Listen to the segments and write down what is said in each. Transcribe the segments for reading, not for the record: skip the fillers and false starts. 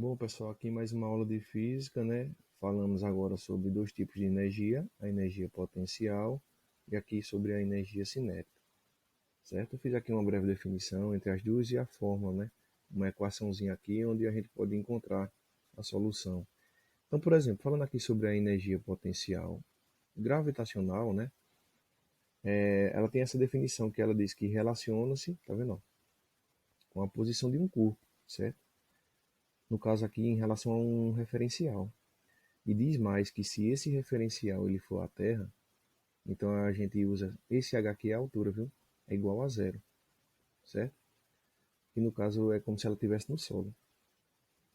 Bom, pessoal, aqui mais uma aula de física, né? Falamos agora sobre dois tipos de energia, a energia potencial e aqui sobre a energia cinética, certo? Eu fiz aqui uma breve definição entre as duas e a fórmula, né? Uma equaçãozinha aqui onde a gente pode encontrar a solução. Então, por exemplo, falando aqui sobre a energia potencial gravitacional, né? Ela tem essa definição que ela diz que relaciona-se, tá vendo? Ó, com a posição de um corpo, certo? No caso aqui em relação a um referencial. E diz mais que se esse referencial ele for a Terra, então a gente usa esse h aqui é a altura, viu? É igual a zero, certo? E no caso é como se ela estivesse no solo.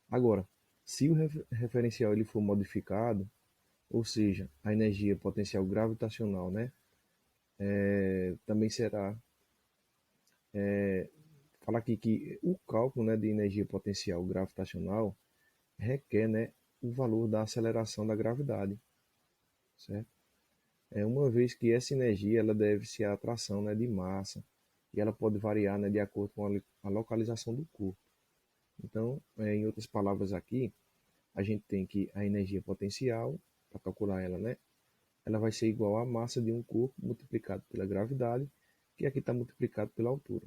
Agora, se o referencial ele for modificado, ou seja, a energia potencial gravitacional, né, também será, fala aqui que o cálculo, né, de energia potencial gravitacional requer, né, o valor da aceleração da gravidade, certo? Uma vez que essa energia ela deve-se à atração, né, de massa e ela pode variar, né, de acordo com a localização do corpo. Então, em outras palavras aqui, a gente tem que a energia potencial, para calcular ela, né, ela vai ser igual à massa de um corpo multiplicado pela gravidade, que aqui está multiplicado pela altura.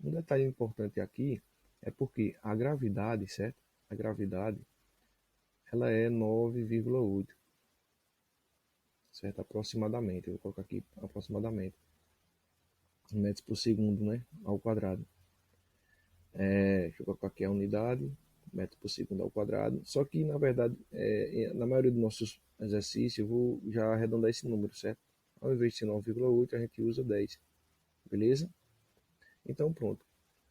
Um detalhe importante aqui é porque a gravidade, certo? A gravidade, ela é 9,8, certo? Aproximadamente, eu vou colocar aqui aproximadamente, metros por segundo, né, ao quadrado. Deixa eu colocar aqui a unidade, metro por segundo ao quadrado. Só que, na verdade, na maioria dos nossos exercícios, eu vou já arredondar esse número, certo? Ao invés de ser 9,8, a gente usa 10, beleza? Então, pronto.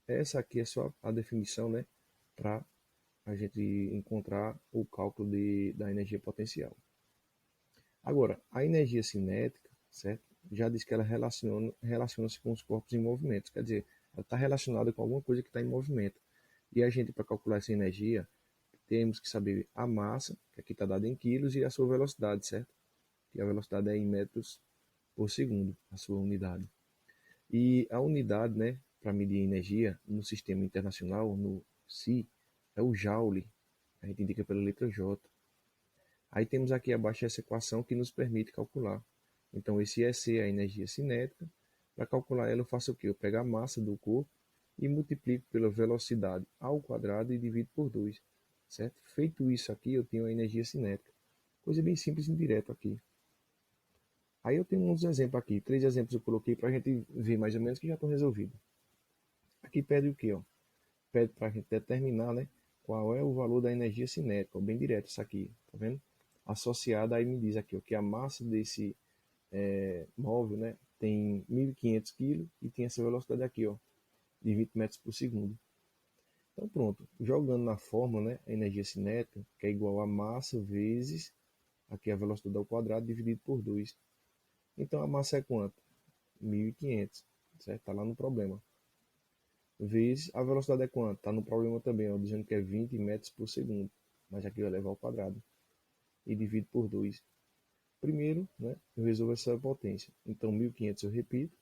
Essa aqui é só a definição, né, para a gente encontrar o cálculo da energia potencial. Agora, a energia cinética, certo? Já diz que ela relaciona-se com os corpos em movimento, quer dizer, ela está relacionada com alguma coisa que está em movimento. E a gente, para calcular essa energia, temos que saber a massa, que aqui está dada em quilos, e a sua velocidade, certo? Que a velocidade é em metros por segundo, a sua unidade. E a unidade, né, para medir energia no sistema internacional, no SI, é o Joule. A gente indica pela letra J. Aí temos aqui abaixo essa equação que nos permite calcular. Então, esse EC é a energia cinética. Para calcular ela, eu faço o quê? Eu pego a massa do corpo e multiplico pela velocidade ao quadrado e divido por 2. Certo? Feito isso aqui, eu tenho a energia cinética. Coisa bem simples e direta aqui. Aí eu tenho uns exemplos aqui. 3 exemplos eu coloquei para a gente ver mais ou menos que já estão resolvidos. Aqui pede o quê? Ó? Pede para a gente determinar, né, qual é o valor da energia cinética. Ó, bem direto isso aqui. Tá vendo? Associada, aí me diz aqui ó, que a massa desse móvel, né, tem 1.500 kg e tem essa velocidade aqui, ó, de 20 metros por segundo. Então pronto, jogando na fórmula, né, a energia cinética, que é igual a massa vezes, aqui a velocidade ao quadrado, dividido por 2. Então a massa é quanto? 1.500, certo? Está lá no problema. Vezes a velocidade é quanto? Está no problema também, ó, dizendo que é 20 metros por segundo, mas aqui vai levar ao quadrado. E divido por 2. Primeiro, né, eu resolvo essa potência. Então 1.500 eu repito,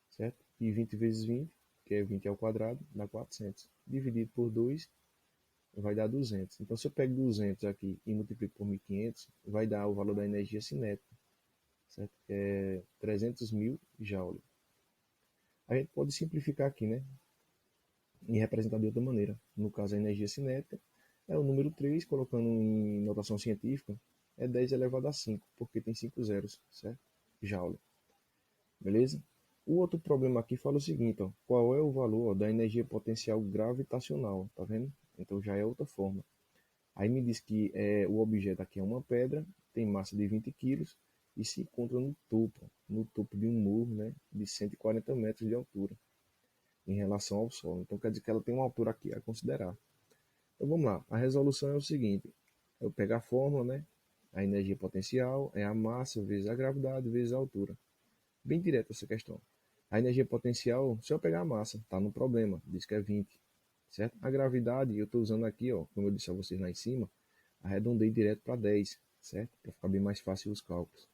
certo? E 20 vezes 20, que é 20 ao quadrado, dá 400. Dividido por 2 vai dar 200. Então se eu pego 200 aqui e multiplico por 1.500, vai dar o valor da energia cinética, certo? Que é 300 mil joule. A gente pode simplificar aqui, né? E representar de outra maneira. No caso, a energia cinética é o número 3, colocando em notação científica, é 10 elevado a 5, porque tem 5 zeros, certo? Joule. Beleza? O outro problema aqui fala o seguinte, ó, qual é o valor ó, da energia potencial gravitacional, tá vendo? Então já é outra forma. Aí me diz que o objeto aqui é uma pedra, tem massa de 20 quilos e se encontra no topo de um muro, né, de 140 metros de altura em relação ao Sol. Então quer dizer que ela tem uma altura aqui a considerar. Então vamos lá, a resolução é o seguinte, eu pego a fórmula, né, a energia potencial é a massa vezes a gravidade vezes a altura. Bem direto essa questão. A energia potencial, se eu pegar a massa, está no problema, diz que é 20, certo? A gravidade, eu estou usando aqui, ó, como eu disse a vocês lá em cima, arredondei direto para 10, certo? Para ficar bem mais fácil os cálculos.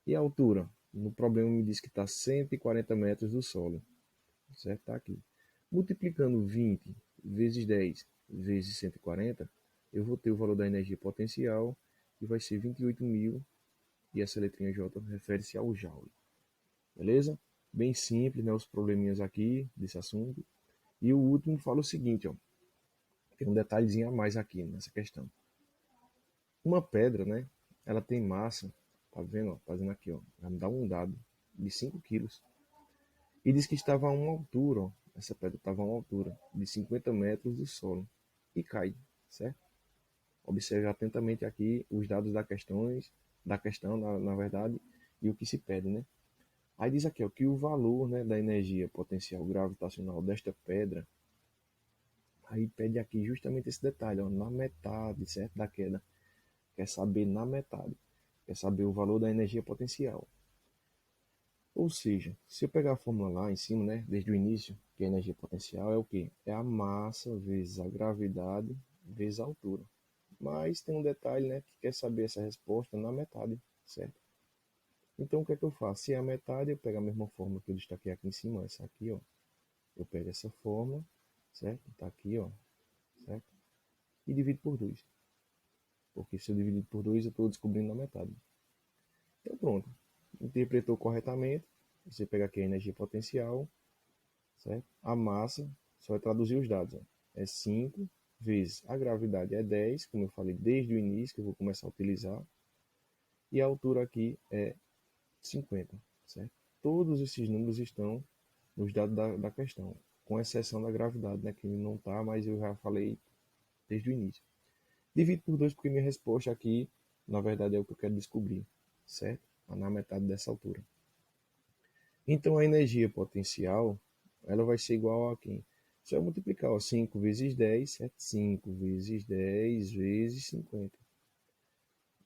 E a altura? No problema me diz que está 140 metros do solo, certo? Está aqui. Multiplicando 20 vezes 10 vezes 140, eu vou ter o valor da energia potencial, que vai ser 28.000, e essa letrinha J refere-se ao Joule. Beleza? Bem simples, né? Os probleminhas aqui desse assunto. E o último fala o seguinte, ó. Tem um detalhezinho a mais aqui nessa questão. Uma pedra, né? Ela tem massa, tá vendo? Ó, fazendo aqui, ó. Ela me dá um dado de 5 quilos. E diz que estava a uma altura, ó. Essa pedra estava a uma altura de 50 metros do solo. E cai, certo? Observe atentamente aqui os dados da questão, na verdade, e o que se pede, né? Aí diz aqui, ó, que o valor, né, da energia potencial gravitacional desta pedra, aí pede aqui justamente esse detalhe, ó, na metade, certo? Da queda. Quer saber na metade. Quer saber o valor da energia potencial. Ou seja, se eu pegar a fórmula lá em cima, né, desde o início, que a energia potencial é o quê? É a massa vezes a gravidade vezes a altura. Mas tem um detalhe, né, que quer saber essa resposta na metade, certo? Então o que é que eu faço? Se é a metade, eu pego a mesma fórmula que eu destaquei aqui em cima, essa aqui, ó. Eu pego essa fórmula, certo? Tá aqui, ó, certo? E divido por 2. Porque se eu dividir por 2, eu estou descobrindo na metade. Então pronto. Interpretou corretamente. Você pega aqui a energia potencial, certo? A massa, só vai traduzir os dados, ó. É 5 vezes a gravidade é 10, como eu falei desde o início, que eu vou começar a utilizar. E a altura aqui é 50, certo? Todos esses números estão nos dados da questão, com exceção da gravidade, né, que não está, mas eu já falei desde o início. Divido por 2 porque minha resposta aqui, na verdade, é o que eu quero descobrir, certo? Na metade dessa altura. Então, a energia potencial, ela vai ser igual a quem? Se eu multiplicar, ó, 5 vezes 10, certo? 5 vezes 10 vezes 50.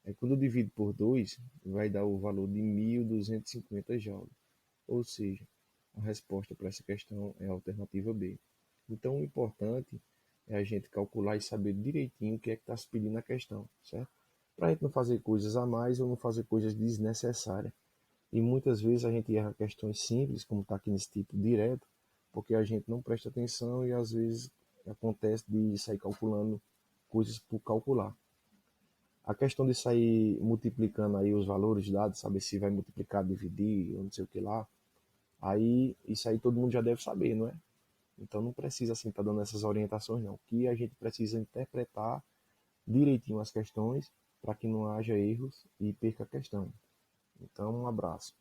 Aí, quando eu divido por 2, vai dar o valor de 1.250 joules. Ou seja, a resposta para essa questão é a alternativa B. Então, o importante é a gente calcular e saber direitinho o que é que está se pedindo na questão, certo? Para a gente não fazer coisas a mais ou não fazer coisas desnecessárias. E muitas vezes a gente erra questões simples, como está aqui nesse tipo direto, porque a gente não presta atenção e às vezes acontece de sair calculando coisas por calcular. A questão de sair multiplicando aí os valores dados, saber se vai multiplicar, dividir, ou não sei o que lá, aí isso aí todo mundo já deve saber, não é? Então não precisa assim estar dando essas orientações não. O que a gente precisa interpretar direitinho as questões para que não haja erros e perca a questão. Então um abraço.